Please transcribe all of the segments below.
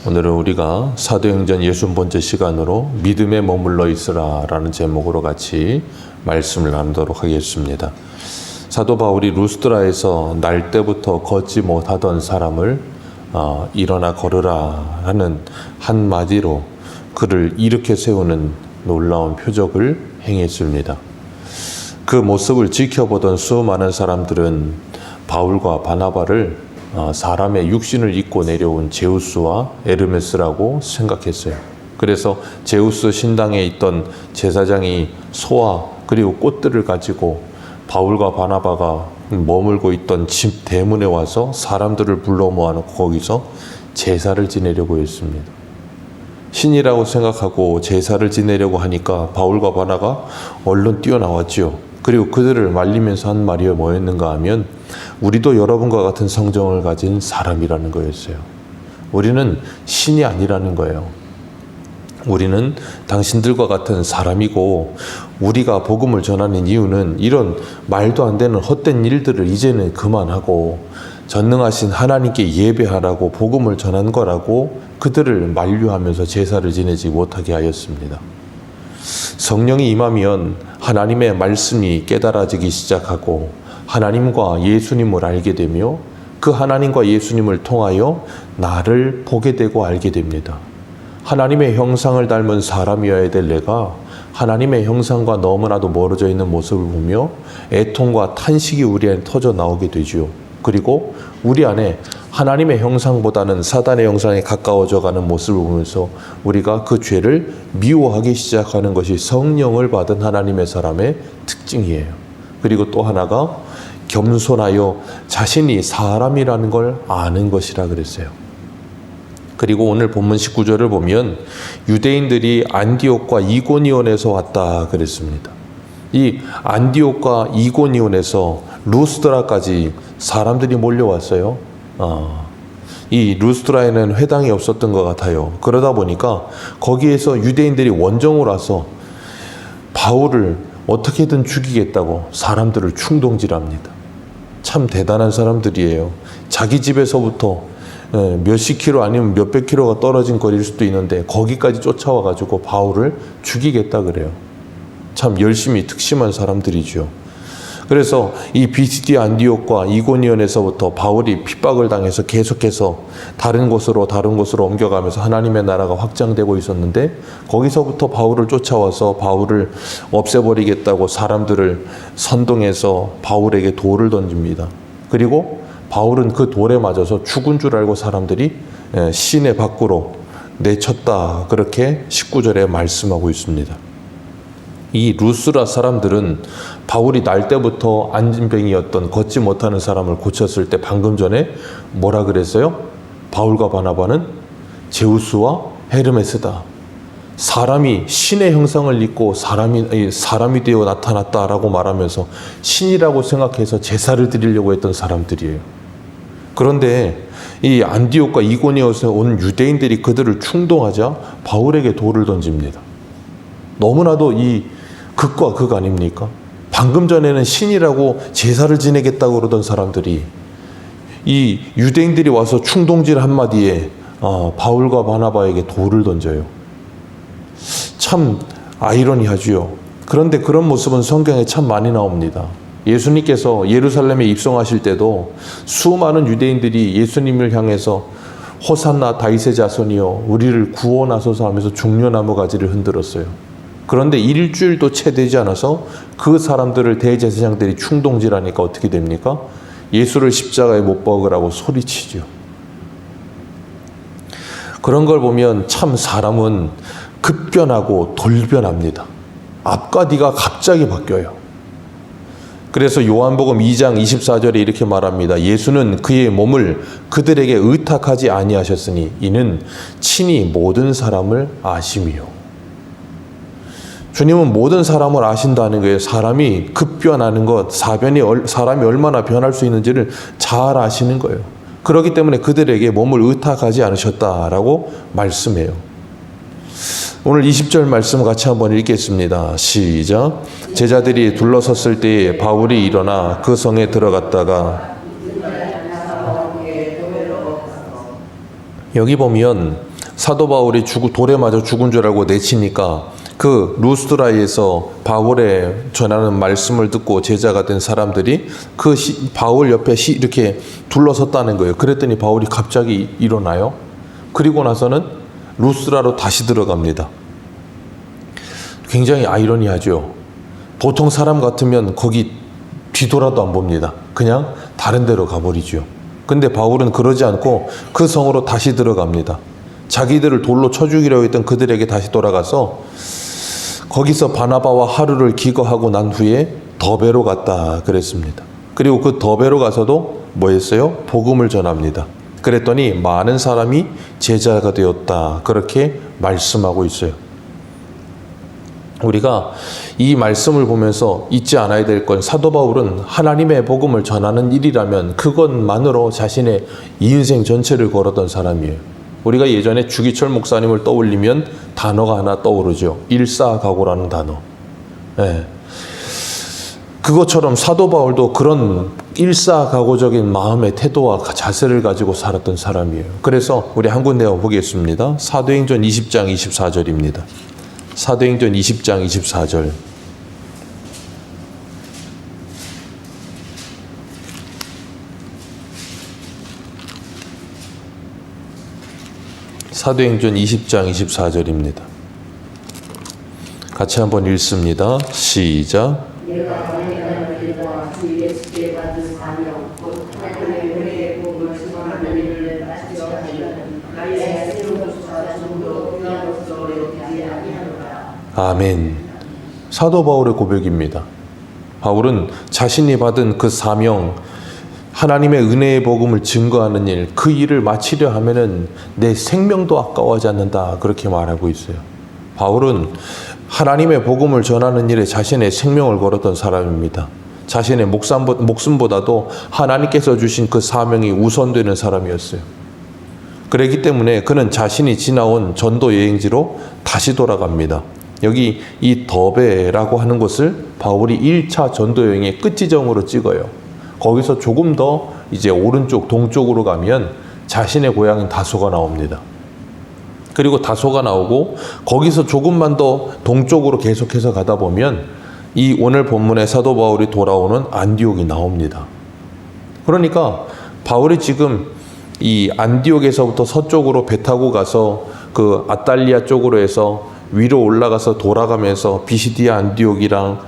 오늘은 우리가 사도행전 60번째 시간으로 믿음에 머물러 있으라 라는 제목으로 같이 말씀을 나누도록 하겠습니다. 사도 바울이 루스드라에서 날 때부터 걷지 못하던 사람을 일어나 걸으라 하는 한마디로 그를 일으켜 세우는 놀라운 표적을 행했습니다. 그 모습을 지켜보던 수많은 사람들은 바울과 바나바를 사람의 육신을 입고 내려온 제우스와 에르메스라고 생각했어요. 그래서 제우스 신당에 있던 제사장이 소와 그리고 꽃들을 가지고 바울과 바나바가 머물고 있던 집 대문에 와서 사람들을 불러 모아놓고 거기서 제사를 지내려고 했습니다. 신이라고 생각하고 제사를 지내려고 하니까 바울과 바나바가 얼른 뛰어나왔지요. 그리고 그들을 말리면서 한 말이 뭐였는가 하면 우리도 여러분과 같은 성정을 가진 사람이라는 거였어요. 우리는 신이 아니라는 거예요. 우리는 당신들과 같은 사람이고 우리가 복음을 전하는 이유는 이런 말도 안 되는 헛된 일들을 이제는 그만하고 전능하신 하나님께 예배하라고 복음을 전한 거라고 그들을 만류하면서 제사를 지내지 못하게 하였습니다. 성령이 임하면 하나님의 말씀이 깨달아지기 시작하고 하나님과 예수님을 알게 되며 그 하나님과 예수님을 통하여 나를 보게 되고 알게 됩니다. 하나님의 형상을 닮은 사람이어야 될 내가 하나님의 형상과 너무나도 멀어져 있는 모습을 보며 애통과 탄식이 우리 안에 터져 나오게 되죠. 그리고 우리 안에 하나님의 형상보다는 사단의 형상에 가까워져 가는 모습을 보면서 우리가 그 죄를 미워하기 시작하는 것이 성령을 받은 하나님의 사람의 특징이에요. 그리고 또 하나가 겸손하여 자신이 사람이라는 걸 아는 것이라 그랬어요. 그리고 오늘 본문 19절을 보면 유대인들이 안디옥과 이고니온에서 왔다 그랬습니다. 이 안디옥과 이고니온에서 루스드라까지 사람들이 몰려왔어요. 이 루스드라에는 회당이 없었던 것 같아요. 그러다 보니까 거기에서 유대인들이 원정을 와서 바울을 어떻게든 죽이겠다고 사람들을 충동질합니다. 참 대단한 사람들이에요. 자기 집에서부터 몇십 킬로 아니면 몇백 킬로가 떨어진 거리일 수도 있는데 거기까지 쫓아와가지고 바울을 죽이겠다 그래요. 참 열심히 특심한 사람들이죠. 그래서 이 비시디 안디옥과 이고니온에서부터 바울이 핍박을 당해서 계속해서 다른 곳으로 옮겨가면서 하나님의 나라가 확장되고 있었는데 거기서부터 바울을 쫓아와서 바울을 없애버리겠다고 사람들을 선동해서 바울에게 돌을 던집니다. 그리고 바울은 그 돌에 맞아서 죽은 줄 알고 사람들이 시내 밖으로 내쳤다. 그렇게 19절에 말씀하고 있습니다. 이 루스라 사람들은 바울이 날 때부터 안진병이었던 걷지 못하는 사람을 고쳤을 때 방금 전에 뭐라 그랬어요? 바울과 바나바는 제우스와 헤르메스다. 사람이 신의 형상을 입고 사람이 되어 나타났다라고 말하면서 신이라고 생각해서 제사를 드리려고 했던 사람들이에요. 그런데 이 안디옥과 이고니온에서 온 유대인들이 그들을 충동하자 바울에게 돌을 던집니다. 너무나도 이 극과 극 아닙니까? 방금 전에는 신이라고 제사를 지내겠다고 그러던 사람들이 이 유대인들이 와서 충동질 한마디에 바울과 바나바에게 돌을 던져요. 참 아이러니하지요. 그런데 그런 모습은 성경에 참 많이 나옵니다. 예수님께서 예루살렘에 입성하실 때도 수많은 유대인들이 예수님을 향해서 호산나 다윗의 자손이여 우리를 구원하소서 하면서 종려나무 가지를 흔들었어요. 그런데 일주일도 채 되지 않아서 그 사람들을 대제사장들이 충동질하니까 어떻게 됩니까? 예수를 십자가에 못 박으라고 소리치죠. 그런 걸 보면 참 사람은 급변하고 돌변합니다. 앞과 뒤가 갑자기 바뀌어요. 그래서 요한복음 2장 24절에 이렇게 말합니다. 예수는 그의 몸을 그들에게 의탁하지 아니하셨으니 이는 친히 모든 사람을 아심이요. 주님은 모든 사람을 아신다는 거예요. 사람이 급변하는 것, 사람이 얼마나 변할 수 있는지를 잘 아시는 거예요. 그렇기 때문에 그들에게 몸을 의탁하지 않으셨다라고 말씀해요. 오늘 20절 말씀 같이 한번 읽겠습니다. 시작. 제자들이 둘러섰을 때에 바울이 일어나 그 성에 들어갔다가 여기 보면 사도 바울이 돌에 맞아 죽은 줄 알고 내치니까 그 루스드라에서 바울의 전하는 말씀을 듣고 제자가 된 사람들이 그 바울 옆에 이렇게 둘러섰다는 거예요. 그랬더니 바울이 갑자기 일어나요. 그리고 나서는 루스드라로 다시 들어갑니다. 굉장히 아이러니하죠. 보통 사람 같으면 거기 뒤돌아도 안 봅니다. 그냥 다른 데로 가버리죠. 근데 바울은 그러지 않고 그 성으로 다시 들어갑니다. 자기들을 돌로 쳐 죽이려고 했던 그들에게 다시 돌아가서 거기서 바나바와 하루를 기거하고 난 후에 더베로 갔다 그랬습니다. 그리고 그 더베로 가서도 뭐 했어요? 복음을 전합니다. 그랬더니 많은 사람이 제자가 되었다. 그렇게 말씀하고 있어요. 우리가 이 말씀을 보면서 잊지 않아야 될 건 사도 바울은 하나님의 복음을 전하는 일이라면 그것만으로 자신의 인생 전체를 걸었던 사람이에요. 우리가 예전에 주기철 목사님을 떠올리면 단어가 하나 떠오르죠. 일사각오라는 단어. 네. 그것처럼 사도 바울도 그런 일사각오적인 마음의 태도와 자세를 가지고 살았던 사람이에요. 그래서 우리 한 군데 보겠습니다. 사도행전 20장 24절입니다. 사도행전 20장 24절. 사도행전 20장 24절입니다. 같이 한번 읽습니다. 시작. 아멘. 사도 바울의 고백입니다. 바울은 자신이 받은 그 사명, 하나님의 은혜의 복음을 증거하는 일, 그 일을 마치려 하면은 내 생명도 아까워하지 않는다. 그렇게 말하고 있어요. 바울은 하나님의 복음을 전하는 일에 자신의 생명을 걸었던 사람입니다. 자신의 목숨보다도 하나님께서 주신 그 사명이 우선되는 사람이었어요. 그렇기 때문에 그는 자신이 지나온 전도 여행지로 다시 돌아갑니다. 여기 이 더베라고 하는 곳을 바울이 1차 전도 여행의 끝 지점으로 찍어요. 거기서 조금 더 이제 오른쪽 동쪽으로 가면 자신의 고향인 다소가 나옵니다. 그리고 다소가 나오고 거기서 조금만 더 동쪽으로 계속해서 가다 보면 이 오늘 본문의 사도 바울이 돌아오는 안디옥이 나옵니다. 그러니까 바울이 지금 이 안디옥에서부터 서쪽으로 배 타고 가서 그 아탈리아 쪽으로 해서 위로 올라가서 돌아가면서 비시디아 안디옥이랑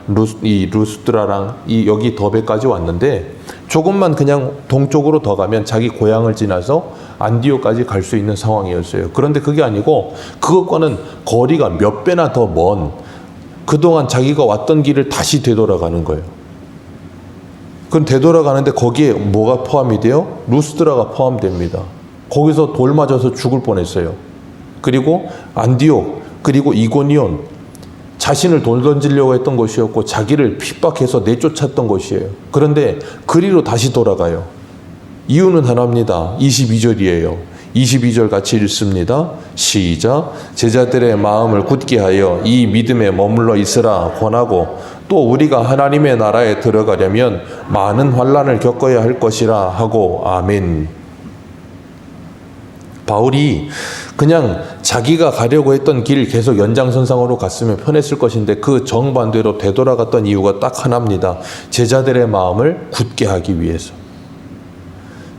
루스드라랑 여기 더베까지 왔는데 조금만 그냥 동쪽으로 더 가면 자기 고향을 지나서 안디옥까지 갈 수 있는 상황이었어요. 그런데 그게 아니고 그것과는 거리가 몇 배나 더 먼 그동안 자기가 왔던 길을 다시 되돌아가는 거예요. 그럼 되돌아가는데 거기에 뭐가 포함이 돼요? 루스드라가 포함됩니다. 거기서 돌 맞아서 죽을 뻔했어요. 그리고 안디옥, 그리고 이고니온, 자신을 돌 던지려고 했던 곳이었고 자기를 핍박해서 내쫓았던 곳이에요. 그런데 그리로 다시 돌아가요. 이유는 하나입니다. 22절이에요. 22절 같이 읽습니다. 시작. 제자들의 마음을 굳게 하여 이 믿음에 머물러 있으라 권하고 또 우리가 하나님의 나라에 들어가려면 많은 환난을 겪어야 할 것이라 하고 아멘. 바울이 그냥 자기가 가려고 했던 길 계속 연장선상으로 갔으면 편했을 것인데 그 정반대로 되돌아갔던 이유가 딱 하나입니다. 제자들의 마음을 굳게 하기 위해서.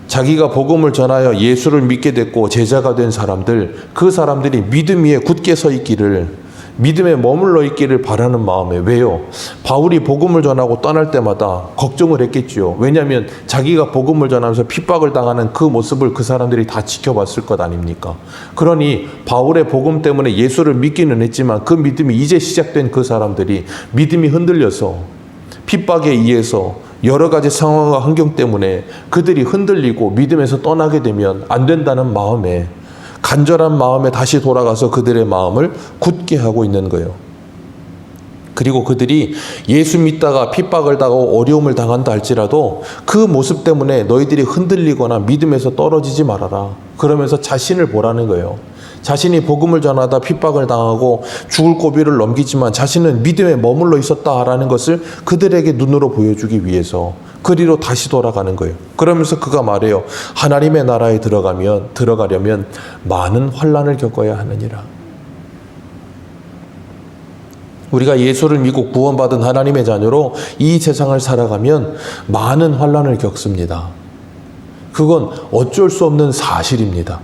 자기가 복음을 전하여 예수를 믿게 됐고 제자가 된 사람들, 그 사람들이 믿음 위에 굳게 서 있기를, 믿음에 머물러 있기를 바라는 마음에. 왜요? 바울이 복음을 전하고 떠날 때마다 걱정을 했겠지요. 왜냐하면 자기가 복음을 전하면서 핍박을 당하는 그 모습을 그 사람들이 다 지켜봤을 것 아닙니까? 그러니 바울의 복음 때문에 예수를 믿기는 했지만 그 믿음이 이제 시작된 그 사람들이 믿음이 흔들려서 핍박에 의해서 여러 가지 상황과 환경 때문에 그들이 흔들리고 믿음에서 떠나게 되면 안 된다는 마음에, 간절한 마음에 다시 돌아가서 그들의 마음을 굳게 하고 있는 거예요. 그리고 그들이 예수 믿다가 핍박을 당하고 어려움을 당한다 할지라도 그 모습 때문에 너희들이 흔들리거나 믿음에서 떨어지지 말아라. 그러면서 자신을 보라는 거예요. 자신이 복음을 전하다 핍박을 당하고 죽을 고비를 넘기지만 자신은 믿음에 머물러 있었다라는 것을 그들에게 눈으로 보여주기 위해서 그리로 다시 돌아가는 거예요. 그러면서 그가 말해요. 하나님의 나라에 들어가려면 많은 환난을 겪어야 하느니라. 우리가 예수를 믿고 구원받은 하나님의 자녀로 이 세상을 살아가면 많은 환난을 겪습니다. 그건 어쩔 수 없는 사실입니다.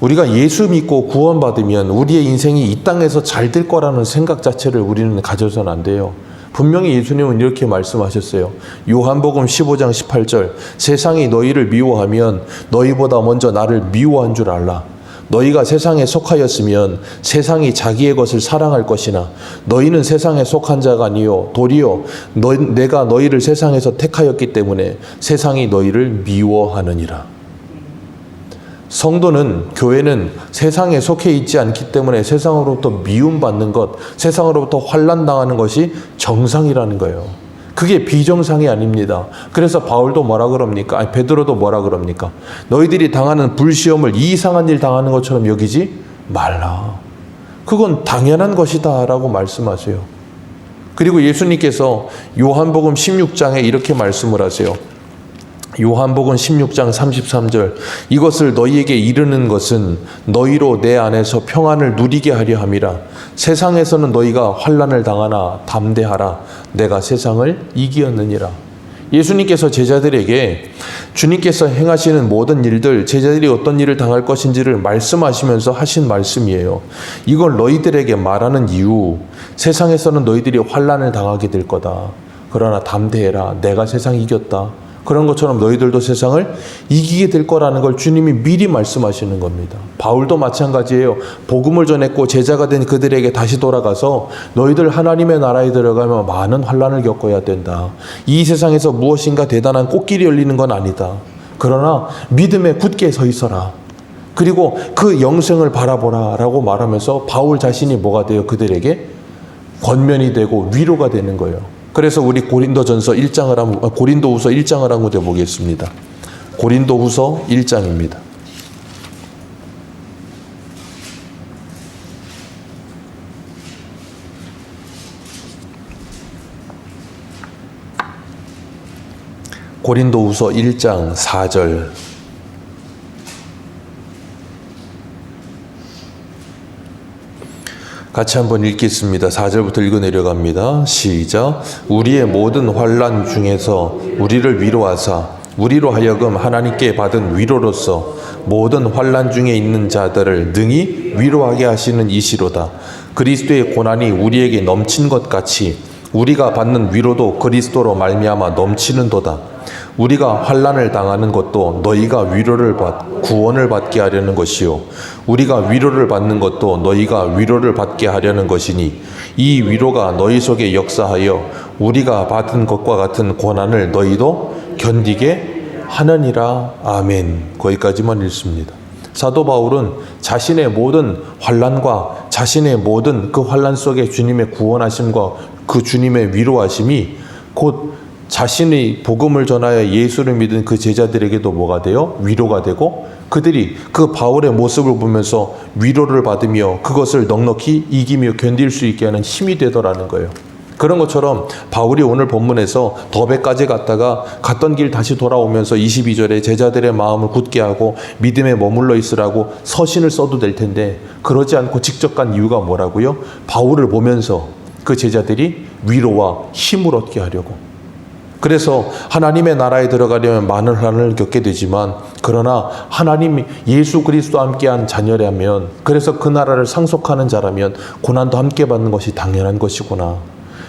우리가 예수 믿고 구원받으면 우리의 인생이 이 땅에서 잘 될 거라는 생각 자체를 우리는 가져서는 안 돼요. 분명히 예수님은 이렇게 말씀하셨어요. 요한복음 15장 18절 세상이 너희를 미워하면 너희보다 먼저 나를 미워한 줄 알라. 너희가 세상에 속하였으면 세상이 자기의 것을 사랑할 것이나 너희는 세상에 속한 자가 아니요 도리어 내가 너희를 세상에서 택하였기 때문에 세상이 너희를 미워하느니라. 성도는, 교회는 세상에 속해 있지 않기 때문에 세상으로부터 미움받는 것, 세상으로부터 환난당하는 것이 정상이라는 거예요. 그게 비정상이 아닙니다. 그래서 바울도 뭐라 그럽니까? 아니, 베드로도 뭐라 그럽니까? 너희들이 당하는 불시험을 이상한 일 당하는 것처럼 여기지 말라. 그건 당연한 것이다 라고 말씀하세요. 그리고 예수님께서 요한복음 16장에 이렇게 말씀을 하세요. 요한복음 16장 33절 이것을 너희에게 이르는 것은 너희로 내 안에서 평안을 누리게 하려 함이라. 세상에서는 너희가 환난을 당하나 담대하라. 내가 세상을 이기었느니라. 예수님께서 제자들에게 주님께서 행하시는 모든 일들, 제자들이 어떤 일을 당할 것인지를 말씀하시면서 하신 말씀이에요. 이걸 너희들에게 말하는 이유, 세상에서는 너희들이 환난을 당하게 될 거다. 그러나 담대해라. 내가 세상 이겼다. 그런 것처럼 너희들도 세상을 이기게 될 거라는 걸 주님이 미리 말씀하시는 겁니다. 바울도 마찬가지예요. 복음을 전했고 제자가 된 그들에게 다시 돌아가서 너희들 하나님의 나라에 들어가면 많은 환난을 겪어야 된다. 이 세상에서 무엇인가 대단한 꽃길이 열리는 건 아니다. 그러나 믿음에 굳게 서 있어라. 그리고 그 영생을 바라보라 라고 말하면서 바울 자신이 뭐가 돼요? 그들에게 권면이 되고 위로가 되는 거예요. 그래서 우리 고린도후서 1장을 한번 보겠습니다. 고린도후서 1장입니다. 고린도후서 1장 4절 같이 한번 읽겠습니다. 4절부터 읽어 내려갑니다. 시작. 우리의 모든 환난 중에서 우리를 위로하사 우리로 하여금 하나님께 받은 위로로서 모든 환난 중에 있는 자들을 능히 위로하게 하시는 이시로다. 그리스도의 고난이 우리에게 넘친 것 같이 우리가 받는 위로도 그리스도로 말미암아 넘치는도다. 우리가 환난을 당하는 것도 너희가 구원을 받게 하려는 것이요 우리가 위로를 받는 것도 너희가 위로를 받게 하려는 것이니 이 위로가 너희 속에 역사하여 우리가 받은 것과 같은 고난을 너희도 견디게 하느니라. 아멘. 거기까지만 읽습니다. 사도 바울은 자신의 모든 환난과 자신의 모든 그 환난 속에 주님의 구원하심과 그 주님의 위로하심이 곧 자신의 복음을 전하여 예수를 믿은 그 제자들에게도 뭐가 돼요? 위로가 되고 그들이 그 바울의 모습을 보면서 위로를 받으며 그것을 넉넉히 이기며 견딜 수 있게 하는 힘이 되더라는 거예요. 그런 것처럼 바울이 오늘 본문에서 더베까지 갔다가 갔던 길 다시 돌아오면서 22절에 제자들의 마음을 굳게 하고 믿음에 머물러 있으라고 서신을 써도 될 텐데 그러지 않고 직접 간 이유가 뭐라고요? 바울을 보면서 그 제자들이 위로와 힘을 얻게 하려고. 그래서 하나님의 나라에 들어가려면 많은 환난을 겪게 되지만 그러나 하나님 예수 그리스도와 함께한 자녀라면 그래서 그 나라를 상속하는 자라면 고난도 함께 받는 것이 당연한 것이구나.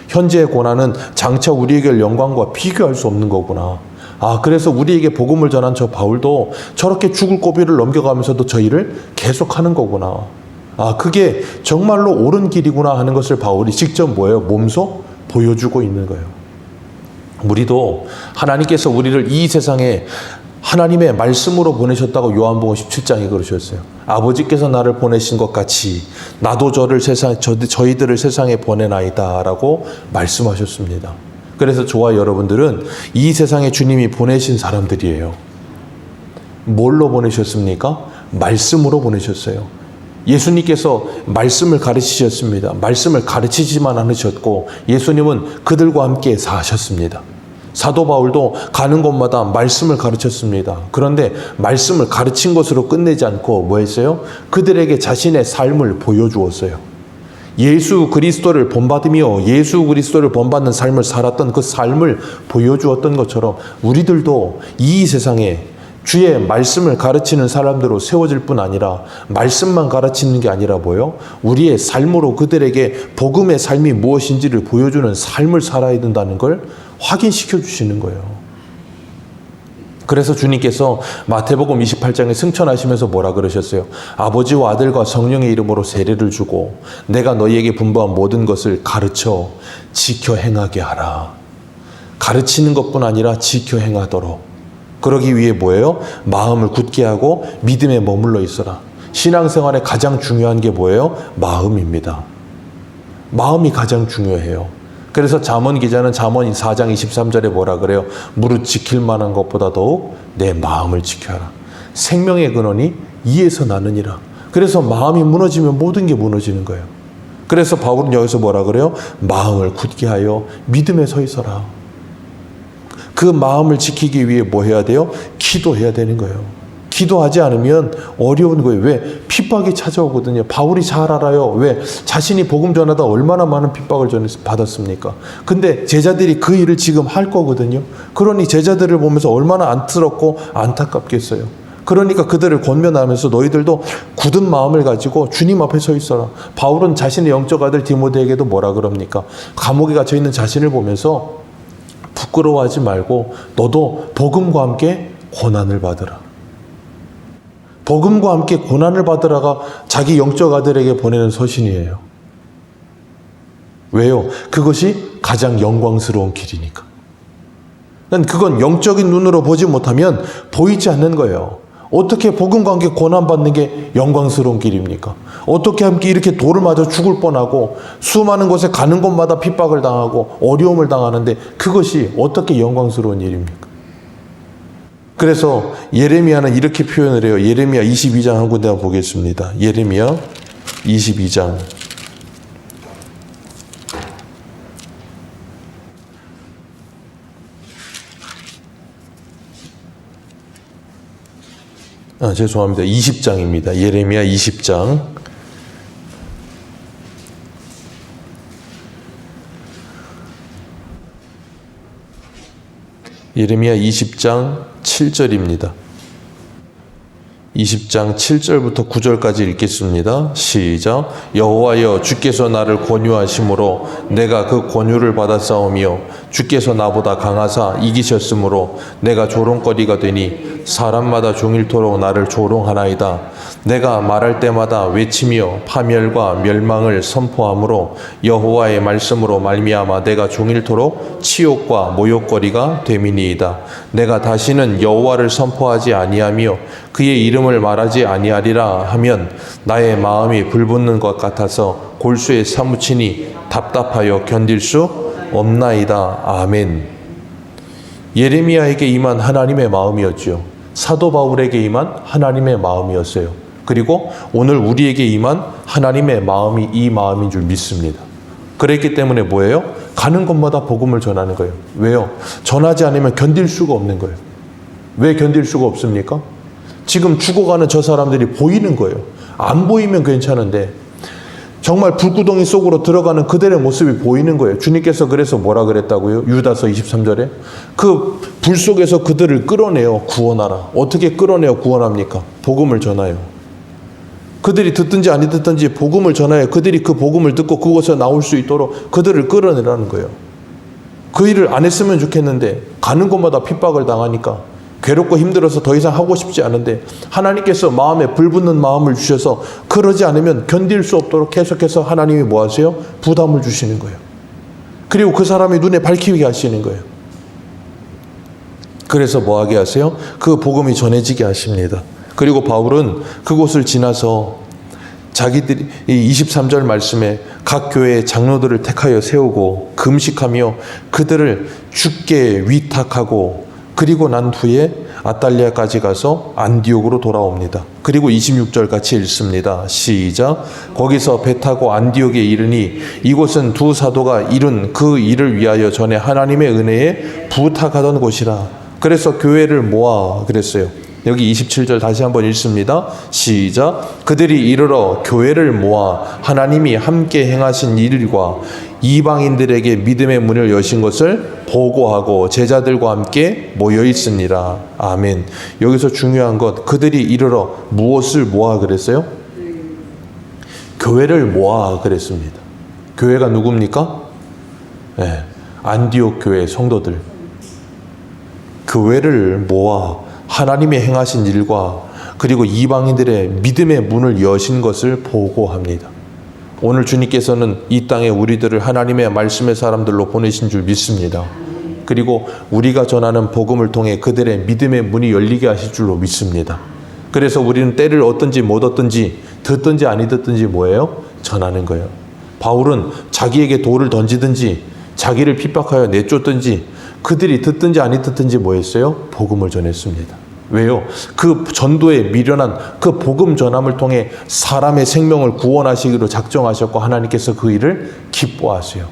현재의 고난은 장차 우리에게 영광과 비교할 수 없는 거구나. 그래서 우리에게 복음을 전한 저 바울도 저렇게 죽을 고비를 넘겨가면서도 저 일을 계속하는 거구나. 그게 정말로 옳은 길이구나 하는 것을 바울이 직접 몸소 보여주고 있는 거예요. 우리도 하나님께서 우리를 이 세상에 하나님의 말씀으로 보내셨다고 요한복음 17장에 그러셨어요. 아버지께서 나를 보내신 것 같이 나도 저희들을 세상에 보내나이다 라고 말씀하셨습니다. 그래서 저와 여러분들은 이 세상에 주님이 보내신 사람들이에요. 뭘로 보내셨습니까? 말씀으로 보내셨어요. 예수님께서 말씀을 가르치셨습니다. 말씀을 가르치지만 않으셨고 예수님은 그들과 함께 사셨습니다. 사도 바울도 가는 곳마다 말씀을 가르쳤습니다. 그런데 말씀을 가르친 것으로 끝내지 않고 뭐 했어요? 그들에게 자신의 삶을 보여주었어요. 예수 그리스도를 본받으며 예수 그리스도를 본받는 삶을 살았던 그 삶을 보여주었던 것처럼 우리들도 이 세상에 주의 말씀을 가르치는 사람들로 세워질 뿐 아니라 말씀만 가르치는 게 아니라 뭐요? 우리의 삶으로 그들에게 복음의 삶이 무엇인지를 보여주는 삶을 살아야 된다는 걸 확인시켜 주시는 거예요. 그래서 주님께서 마태복음 28장에 승천하시면서 뭐라 그러셨어요? 아버지와 아들과 성령의 이름으로 세례를 주고 내가 너희에게 분부한 모든 것을 가르쳐 지켜 행하게 하라. 가르치는 것뿐 아니라 지켜 행하도록. 그러기 위해 뭐예요? 마음을 굳게 하고 믿음에 머물러 있어라. 신앙생활에 가장 중요한 게 뭐예요? 마음입니다. 마음이 가장 중요해요. 그래서 잠언 기자는 잠언 4장 23절에 뭐라 그래요? 무릇 지킬 만한 것보다 더욱 내 마음을 지켜라. 생명의 근원이 이에서 나느니라. 그래서 마음이 무너지면 모든 게 무너지는 거예요. 그래서 바울은 여기서 뭐라 그래요? 마음을 굳게 하여 믿음에 서 있어라. 그 마음을 지키기 위해 뭐 해야 돼요? 기도해야 되는 거예요. 기도하지 않으면 어려운 거예요. 왜? 핍박이 찾아오거든요. 바울이 잘 알아요. 왜? 자신이 복음 전하다 얼마나 많은 핍박을 받았습니까? 근데 제자들이 그 일을 지금 할 거거든요. 그러니 제자들을 보면서 얼마나 안쓰럽고 안타깝겠어요. 그러니까 그들을 권면하면서 너희들도 굳은 마음을 가지고 주님 앞에 서 있어라. 바울은 자신의 영적 아들 디모데에게도 뭐라 그럽니까? 감옥에 갇혀 있는 자신을 보면서 부끄러워하지 말고 너도 복음과 함께 고난을 받으라. 복음과 함께 고난을 받으라가 자기 영적 아들에게 보내는 서신이에요. 왜요? 그것이 가장 영광스러운 길이니까. 그건 영적인 눈으로 보지 못하면 보이지 않는 거예요. 어떻게 복음과 함께 고난받는 게 영광스러운 길입니까? 어떻게 함께 이렇게 돌을 맞아 죽을 뻔하고 수많은 곳에 가는 곳마다 핍박을 당하고 어려움을 당하는데 그것이 어떻게 영광스러운 일입니까? 그래서 예레미야는 이렇게 표현을 해요. 예레미야 22장 한 군데 보겠습니다. 예레미야 22장. 죄송합니다. 20장입니다. 예레미야 20장. 예레미야 20장 7절입니다. 20장 7절부터 9절까지 읽겠습니다. 시작. 여호와여 주께서 나를 권유하심으로 내가 그 권유를 받아 싸우며 주께서 나보다 강하사 이기셨으므로 내가 조롱거리가 되니 사람마다 종일토록 나를 조롱하나이다. 내가 말할 때마다 외치며 파멸과 멸망을 선포하므로 여호와의 말씀으로 말미암아 내가 종일토록 치욕과 모욕거리가 됨이니이다. 내가 다시는 여호와를 선포하지 아니하며 그의 이름을 말하지 아니하리라 하면 나의 마음이 불붙는 것 같아서 골수에 사무치니 답답하여 견딜 수 없나이다. 아멘. 예레미야에게 임한 하나님의 마음이었죠. 사도 바울에게 임한 하나님의 마음이었어요. 그리고 오늘 우리에게 임한 하나님의 마음이 이 마음인 줄 믿습니다. 그랬기 때문에 뭐예요? 가는 곳마다 복음을 전하는 거예요. 왜요? 전하지 않으면 견딜 수가 없는 거예요. 왜 견딜 수가 없습니까? 지금 죽어가는 저 사람들이 보이는 거예요. 안 보이면 괜찮은데 정말 불구덩이 속으로 들어가는 그들의 모습이 보이는 거예요. 주님께서 그래서 뭐라 그랬다고요? 유다서 23절에 그 불 속에서 그들을 끌어내어 구원하라. 어떻게 끌어내어 구원합니까? 복음을 전하여. 그들이 듣든지 안 듣든지 복음을 전하여 그들이 그 복음을 듣고 그곳에 나올 수 있도록 그들을 끌어내라는 거예요. 그 일을 안 했으면 좋겠는데 가는 곳마다 핍박을 당하니까 괴롭고 힘들어서 더 이상 하고 싶지 않은데 하나님께서 마음에 불붙는 마음을 주셔서 그러지 않으면 견딜 수 없도록 계속해서 하나님이 뭐 하세요? 부담을 주시는 거예요. 그리고 그 사람이 눈에 밝히게 하시는 거예요. 그래서 뭐 하게 하세요? 그 복음이 전해지게 하십니다. 그리고 바울은 그곳을 지나서 자기들이 이 23절 말씀에 각 교회의 장로들을 택하여 세우고 금식하며 그들을 주께 위탁하고 그리고 난 후에 아탈리아까지 가서 안디옥으로 돌아옵니다. 그리고 26절 같이 읽습니다. 시작. 거기서 배 타고 안디옥에 이르니 이곳은 두 사도가 이룬 그 일을 위하여 전에 하나님의 은혜에 부탁하던 곳이라. 그래서 교회를 모아 그랬어요. 여기 27절 다시 한번 읽습니다. 시작. 그들이 이르러 교회를 모아 하나님이 함께 행하신 일과 이방인들에게 믿음의 문을 여신 것을 보고하고 제자들과 함께 모여 있으니라. 아멘. 여기서 중요한 것, 그들이 이르러 무엇을 모아 그랬어요? 교회를 모아 그랬습니다. 교회가 누굽니까? 네, 안디옥 교회 성도들. 교회를 모아 하나님의 행하신 일과 그리고 이방인들의 믿음의 문을 여신 것을 보고합니다. 오늘 주님께서는 이 땅에 우리들을 하나님의 말씀의 사람들로 보내신 줄 믿습니다. 그리고 우리가 전하는 복음을 통해 그들의 믿음의 문이 열리게 하실 줄로 믿습니다. 그래서 우리는 때를 얻든지 못 얻든지 듣든지 아니 듣든지 뭐예요? 전하는 거예요. 바울은 자기에게 돌을 던지든지 자기를 핍박하여 내쫓든지 그들이 듣든지 아니 듣든지 뭐 했어요? 복음을 전했습니다. 왜요? 그 전도에 미련한 그 복음 전함을 통해 사람의 생명을 구원하시기로 작정하셨고 하나님께서 그 일을 기뻐하세요.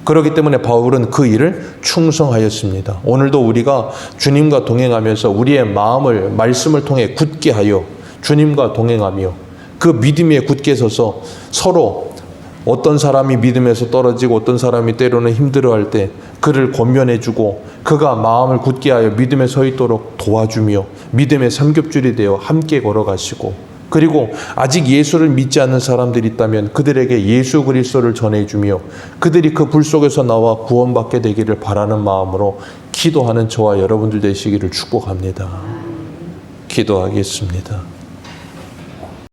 그렇기 때문에 바울은 그 일을 충성하였습니다. 오늘도 우리가 주님과 동행하면서 우리의 마음을 말씀을 통해 굳게 하여 주님과 동행하며 그 믿음에 굳게 서서 서로 어떤 사람이 믿음에서 떨어지고 어떤 사람이 때로는 힘들어할 때 그를 권면해주고 그가 마음을 굳게 하여 믿음에 서 있도록 도와주며 믿음의 삼겹줄이 되어 함께 걸어가시고 그리고 아직 예수를 믿지 않는 사람들이 있다면 그들에게 예수 그리스도를 전해주며 그들이 그 불 속에서 나와 구원받게 되기를 바라는 마음으로 기도하는 저와 여러분들 되시기를 축복합니다. 기도하겠습니다.